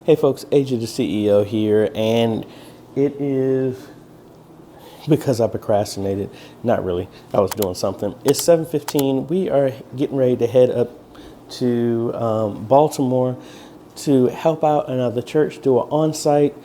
Hey folks, AJ the CEO here, and it is because I procrastinated. Not really. I was doing something. It's 7:15. We are getting ready to head up to Baltimore to help out another church do an on-site.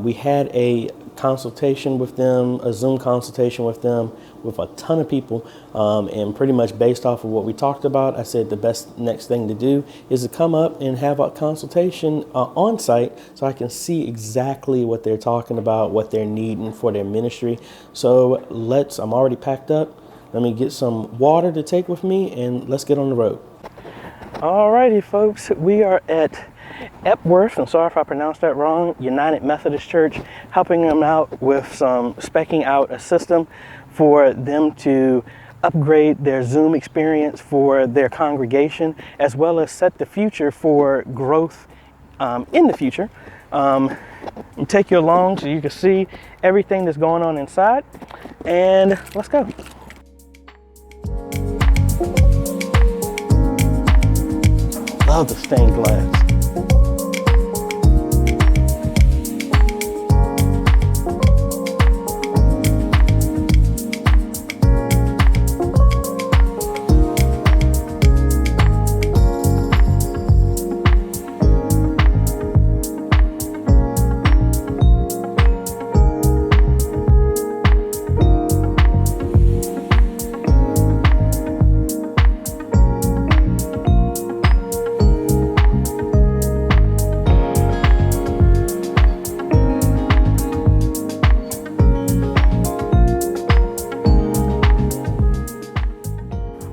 We had a consultation with them, a Zoom consultation with them, with a ton of people, and pretty much based off of what we talked about, I said the best next thing to do is to come up and have a consultation on site so I can see exactly what they're talking about, what they're needing for their ministry. So I'm already packed up. Let me get some water to take with me and let's get on the road. Alrighty, folks, we are at Epworth, I'm sorry if I pronounced that wrong, United Methodist Church, helping them out with specking out a system for them to upgrade their Zoom experience for their congregation, as well as set the future for growth in the future. I'll take you along so you can see everything that's going on inside, and let's go. Love the stained glass.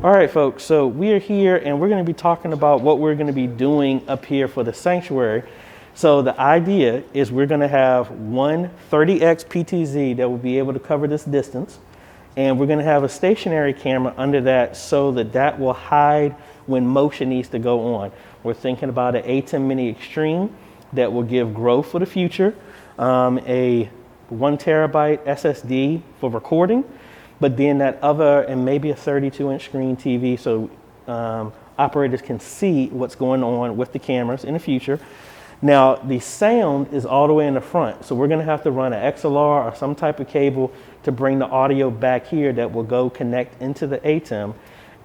All right, folks, so we are here and we're going to be talking about what we're going to be doing up here for the sanctuary. So the idea is we're going to have one 30x PTZ that will be able to cover this distance. And we're going to have a stationary camera under that so that will hide when motion needs to go on. We're thinking about an AJayTheCEO Mini Extreme that will give growth for the future, a 1 terabyte SSD for recording, but then that other, and maybe a 32-inch screen TV so operators can see what's going on with the cameras in the future. Now, the sound is all the way in the front, so we're going to have to run an XLR or some type of cable to bring the audio back here that will go connect into the AJayTheCEO.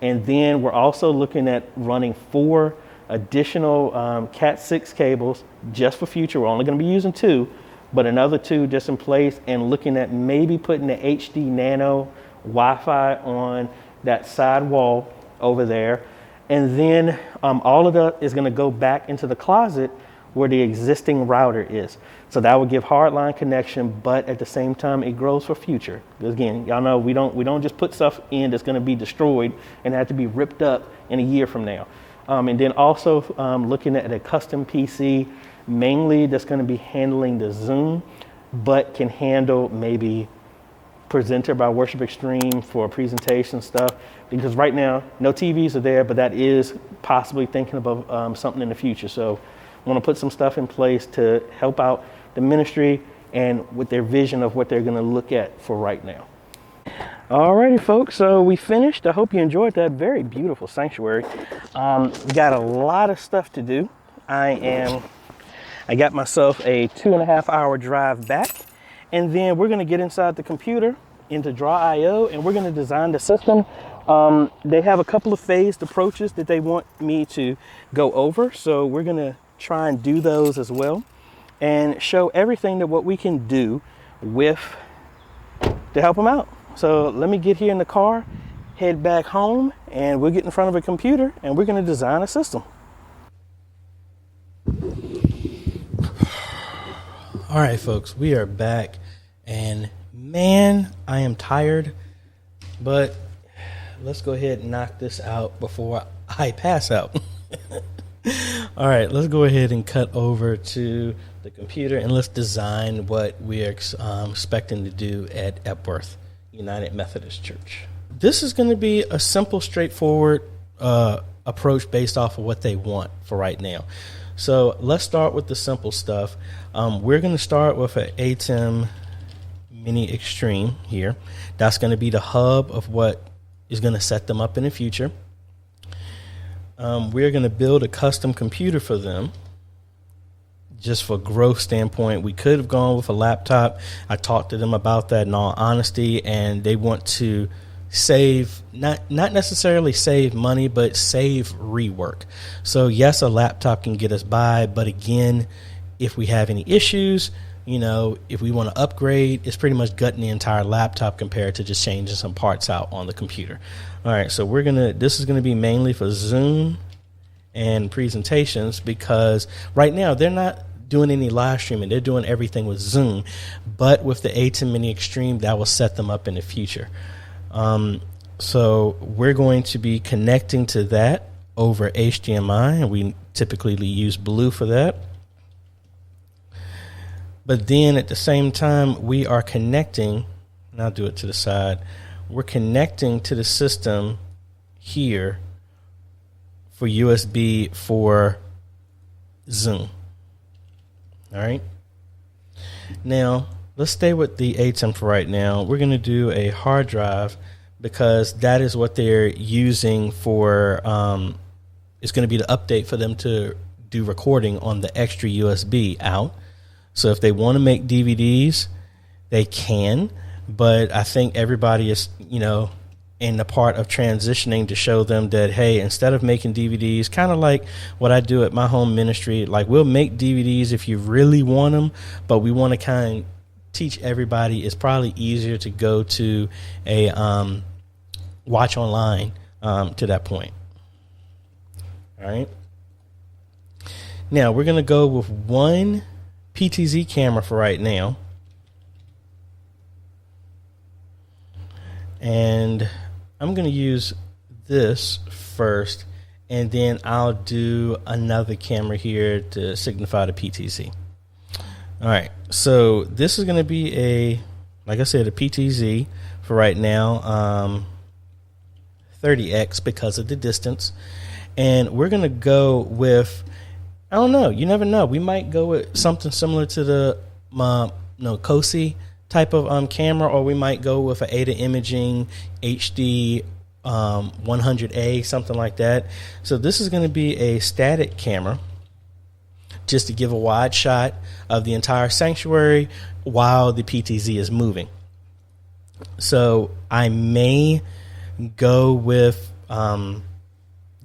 And then we're also looking at running 4 additional Cat 6 cables just for future. We're only going to be using 2, but another 2 just in place, and looking at maybe putting the HD Nano Wi-Fi on that side wall over there. And then all of that is going to go back into the closet where the existing router is. So that will give hardline connection, but at the same time, it grows for future. Because again, y'all know we don't just put stuff in that's going to be destroyed and have to be ripped up in a year from now. And then also looking at a custom PC, mainly that's going to be handling the Zoom, but can handle maybe Presenter by Worship Extreme for presentation stuff. Because right now, no TVs are there, but that is possibly thinking about something in the future. So I want to put some stuff in place to help out the ministry and with their vision of what they're going to look at for right now. Alrighty, folks, so we finished. I hope you enjoyed that very beautiful sanctuary. We got a lot of stuff to do. I got myself a 2.5-hour drive back, and then we're going to get inside the computer into Draw IO, and we're going to design the system. They have a couple of phased approaches that they want me to go over, so we're going to try and do those as well and show everything that what we can do with to help them out. So let me get here in the car, head back home, and we'll get in front of a computer and we're going to design a system. All right, folks, we are back, and man, I am tired, but let's go ahead and knock this out before I pass out. All right, let's go ahead and cut over to the computer and let's design what we are expecting to do at Epworth United Methodist Church. This is going to be a simple, straightforward approach based off of what they want for right now. So let's start with the simple stuff. We're going to start with an AJayTheCEO Mini Extreme here. That's going to be the hub of what is going to set them up in the future. We're going to build a custom computer for them just for growth standpoint, we could have gone with a laptop. I talked to them about that in all honesty, and they want to save, not necessarily save money, but save rework. So yes, a laptop can get us by, but again, if we have any issues, if we want to upgrade, it's pretty much gutting the entire laptop compared to just changing some parts out on the computer. All right, so this is gonna be mainly for Zoom and presentations, because right now they're not doing any live streaming. They're doing everything with Zoom, but with the A10 Mini Extreme, that will set them up in the future. So we're going to be connecting to that over HDMI, and we typically use Blue for that. But then at the same time, we are connecting, and I'll do it to the side, we're connecting to the system here for USB for Zoom. All right. Now, let's stay with the A10 for right now. We're going to do a hard drive because that is what they're using for, it's going to be the update for them to do recording on the extra USB out. So if they want to make DVDs, they can. But I think everybody is, in the part of transitioning to show them that, hey, instead of making DVDs, kind of like what I do at my home ministry, like we'll make DVDs if you really want them, but we want to kind of teach everybody it's probably easier to go to a watch online to that point. All right. Now we're going to go with one PTZ camera for right now. And I'm going to use this first, and then I'll do another camera here to signify the PTZ. All right, so this is going to be like I said, a PTZ for right now, 30X because of the distance. And we're going to go with, I don't know, you never know. We might go with something similar to the COSI type of camera, or we might go with an Ada Imaging HD 100A, something like that. So this is going to be a static camera just to give a wide shot of the entire sanctuary while the PTZ is moving. So I may go with the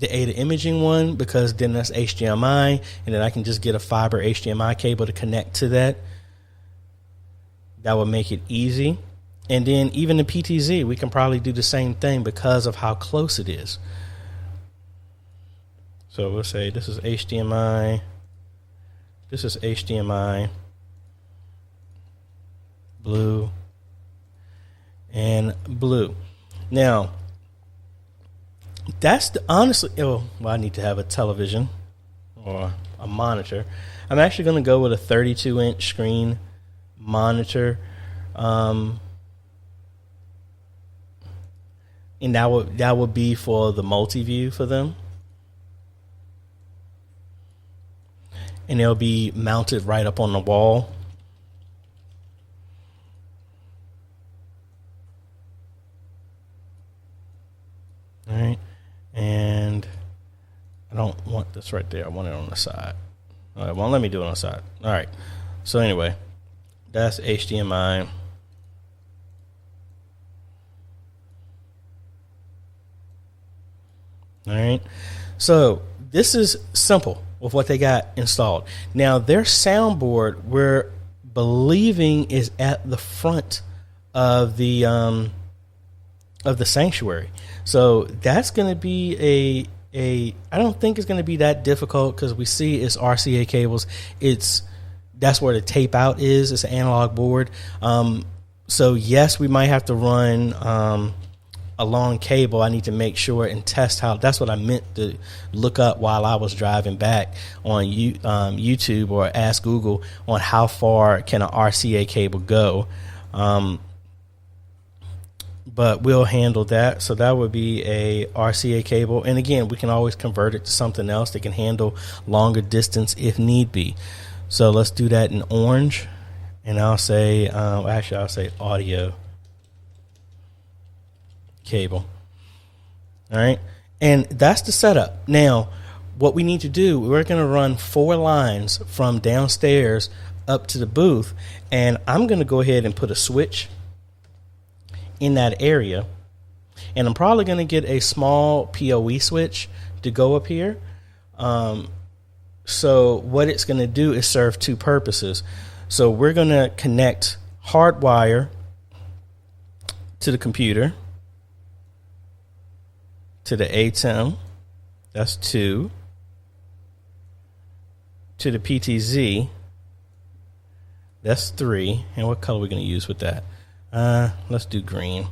Ada Imaging one, because then that's HDMI, and then I can just get a fiber HDMI cable to connect to that. That will make it easy. And then even the PTZ, we can probably do the same thing because of how close it is. So we'll say this is HDMI. This is HDMI. Blue. And blue. Now, that's honestly, I need to have a television or a monitor. I'm actually going to go with a 32-inch screen monitor, and that would be for the multi-view for them, and it'll be mounted right up on the wall. All right, and I don't want this right there. I want it on the side. All right, well, let me do it on the side. All right, so anyway, that's HDMI. All right. So this is simple with what they got installed. Now their soundboard, we're believing, is at the front of the sanctuary. So that's going to be I don't think it's going to be that difficult, because we see it's RCA cables. That's where the tape out is. It's an analog board. So yes, we might have to run a long cable. I need to make sure and test how. That's what I meant to look up while I was driving back on YouTube, or ask Google on how far can an RCA cable go. But we'll handle that. So that would be a RCA cable. And again, we can always convert it to something else that can handle longer distance if need be. So let's do that in orange. And I'll say, I'll say audio cable. All right. And that's the setup. Now, what we need to do, we're going to run 4 lines from downstairs up to the booth, and I'm going to go ahead and put a switch in that area, and I'm probably going to get a small PoE switch to go up here. So what it's going to do is serve 2 purposes. So we're going to connect hardwire to the computer, to the ATEM, that's 2, to the PTZ, that's 3, and what color are we going to use with that? Let's do green.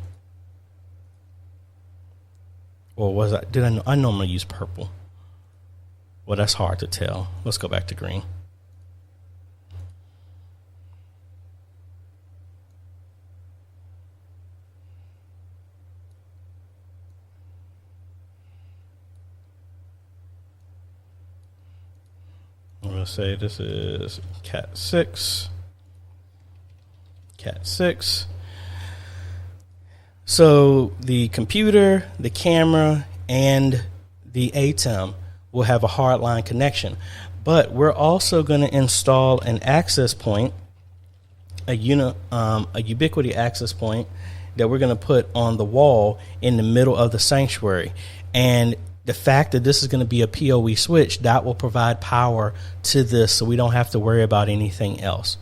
Or was I? I normally use purple. Well, that's hard to tell. Let's go back to green. I'm going to say this is Cat 6. Cat 6. So the computer, the camera, and the ATEM will have a hardline connection. But we're also going to install an access point, a ubiquity access point that we're going to put on the wall in the middle of the sanctuary. And the fact that this is going to be a PoE switch, that will provide power to this, so we don't have to worry about anything else.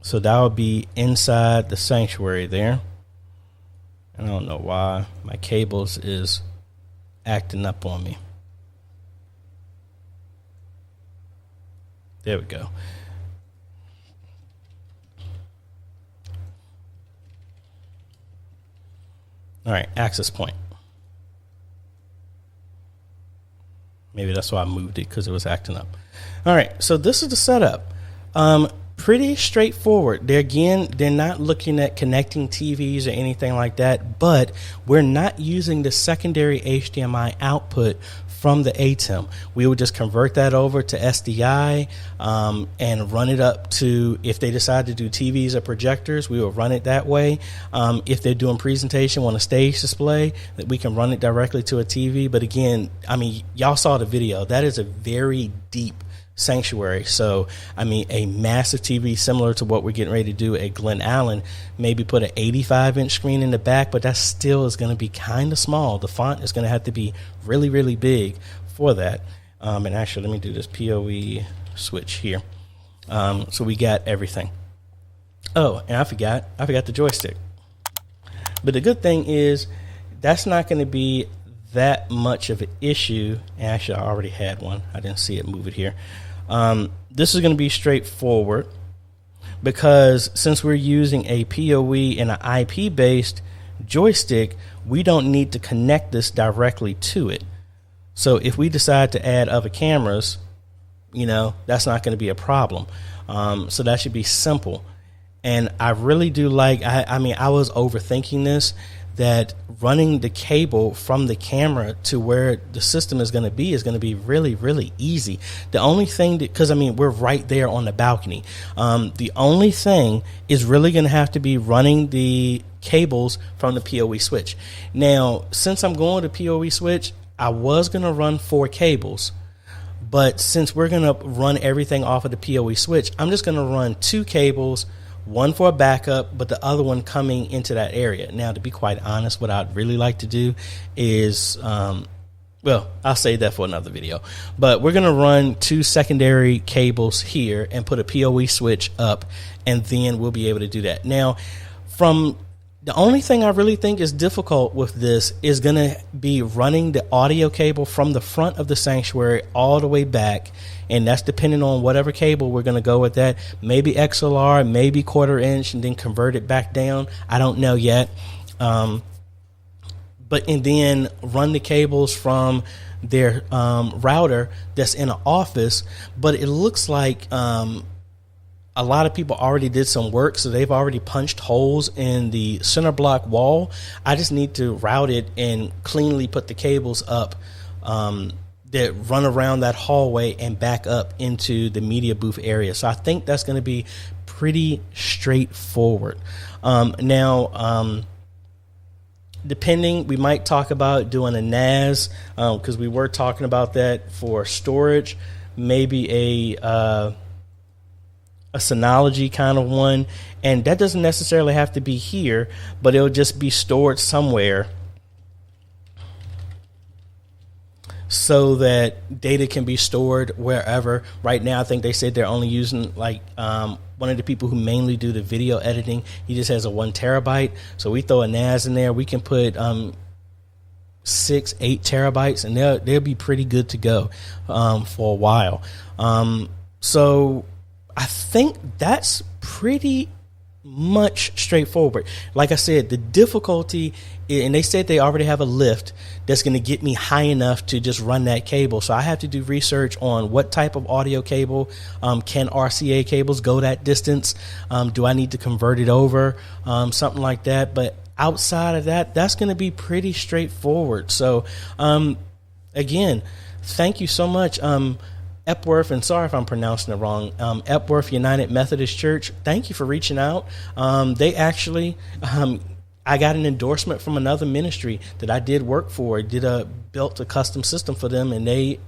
So that will be inside the sanctuary there. I don't know why my cables is acting up on me. There we go. All right, access point. Maybe that's why I moved it, because it was acting up. All right, so this is the setup. Pretty straightforward. They're not looking at connecting TVs or anything like that, but we're not using the secondary HDMI output from the ATEM. We would just convert that over to SDI and run it up to, if they decide to do TVs or projectors, we will run it that way. If they're doing presentation on a stage display, that we can run it directly to a TV. But again, I mean, y'all saw the video. That is a very deep sanctuary. So, I mean, a massive TV similar to what we're getting ready to do at Glen Allen, maybe put an 85-inch screen in the back, but that still is going to be kind of small. The font is going to have to be really, really big for that. And actually, let me do this PoE switch here. So we got everything. Oh, and I forgot the joystick. But the good thing is that's not going to be that much of an issue. And actually, I already had one. I didn't see it move it here. This is going to be straightforward, because since we're using a PoE and an IP-based joystick, we don't need to connect this directly to it. So if we decide to add other cameras, that's not going to be a problem. So that should be simple. And I really do like, I was overthinking this, that running the cable from the camera to where the system is going to be really, really easy. The only thing because we're right there on the balcony. The only thing is really going to have to be running the cables from the PoE switch. Now, since I'm going to PoE switch, I was going to run 4 cables, but since we're going to run everything off of the PoE switch, I'm just going to run 2 cables, one for a backup, but the other one coming into that area. Now, to be quite honest, what I'd really like to do is, I'll save that for another video. But we're going to run 2 secondary cables here and put a PoE switch up, and then we'll be able to do that. Now, the only thing I really think is difficult with this is going to be running the audio cable from the front of the sanctuary all the way back. And that's depending on whatever cable we're going to go with that. Maybe XLR, maybe 1/4 inch, and then convert it back down. I don't know yet. And then run the cables from their router that's in an office. But it looks like a lot of people already did some work, so they've already punched holes in the center block wall. I just need to route it and cleanly put the cables up that run around that hallway and back up into the media booth area. So I think that's going to be pretty straightforward. The depending, we might talk about doing a NAS, because we were talking about that for storage, maybe a Synology kind of one, and that doesn't necessarily have to be here, but it'll just be stored somewhere so that data can be stored wherever. Right now, I think they said they're only using like one of the people who mainly do the video editing. He just has a 1 terabyte. So we throw a NAS in there. We can put 6, 8 terabytes, and they'll be pretty good to go for a while. So I think that's pretty much straightforward. Like I said, the difficulty, and they said they already have a lift that's going to get me high enough to just run that cable. So I have to do research on what type of audio cable, can RCA cables go that distance? Do I need to convert it over? Something like that. But outside of that, that's going to be pretty straightforward. So again, thank you so much. Epworth, and sorry if I'm pronouncing it wrong, Epworth United Methodist Church, thank you for reaching out. They actually, I got an endorsement from another ministry that I did work for, built a custom system for them, and they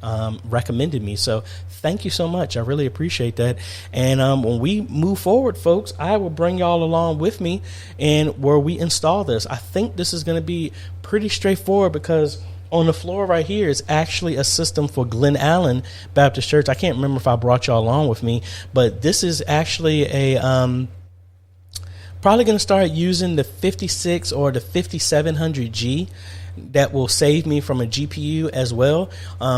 recommended me. So thank you so much. I really appreciate that. And when we move forward, folks, I will bring y'all along with me and where we install this. I think this is going to be pretty straightforward because on the floor right here is actually a system for Glen Allen Baptist Church. I can't remember if I brought y'all along with me, but this is actually a probably going to start using the 56 or the 5700G. That will save me from a GPU as well.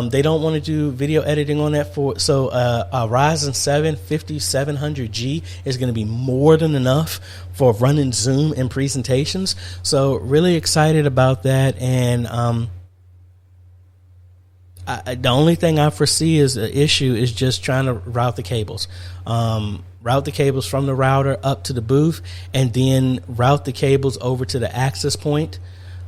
They don't want to do video editing on that so a Ryzen 7 5700G is going to be more than enough for running Zoom and presentations. So really excited about that. And the only thing I foresee is the issue is just trying to route the cables. Route the cables from the router up to the booth, and then route the cables over to the access point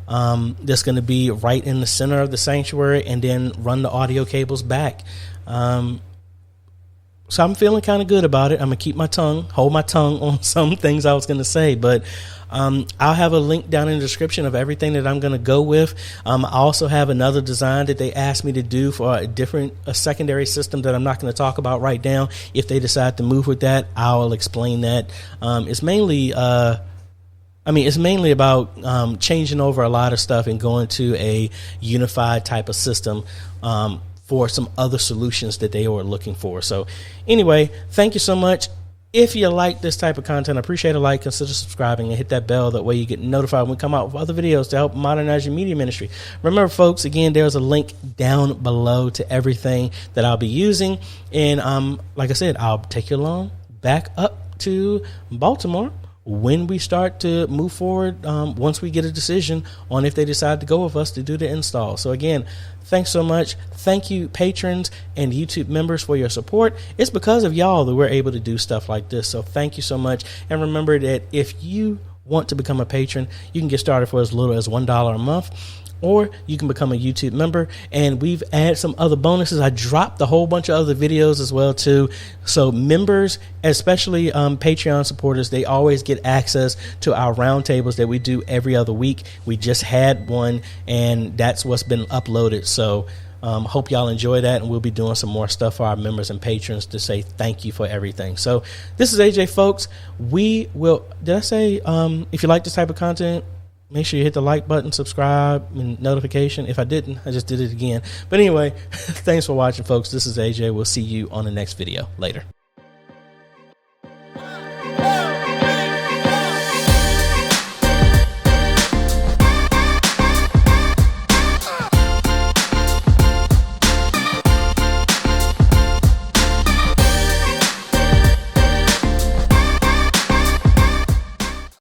that's going to be right in the center of the sanctuary, and then run the audio cables back. So I'm feeling kind of good about it. I'm going to hold my tongue on some things I was going to say, but I'll have a link down in the description of everything that I'm going to go with. I also have another design that they asked me to do for a secondary system that I'm not going to talk about right now. If they decide to move with that, I'll explain that. It's mainly about changing over a lot of stuff and going to a unified type of system for some other solutions that they were looking for. So anyway, thank you so much. If you like this type of content, I appreciate a like, consider subscribing, and hit that bell. That way you get notified when we come out with other videos to help modernize your media ministry. Remember, folks, again, there's a link down below to everything that I'll be using. And like I said, I'll take you along back up to Baltimore when we start to move forward, once we get a decision on if they decide to go with us to do the install. So again, thanks so much. Thank you, patrons and YouTube members, for your support. It's because of y'all that we're able to do stuff like this. So thank you so much. And remember that if you want to become a patron, you can get started for as little as $1 a month, or you can become a YouTube member. And we've added some other bonuses. I dropped a whole bunch of other videos as well too. So members, especially Patreon supporters, they always get access to our roundtables that we do every other week. We just had one, and that's what's been uploaded. So hope y'all enjoy that, and we'll be doing some more stuff for our members and patrons to say thank you for everything. So this is AJ, folks. If you like this type of content, make sure you hit the like button, subscribe, and notification. If I didn't, I just did it again. But anyway, thanks for watching, folks. This is AJ. We'll see you on the next video. Later.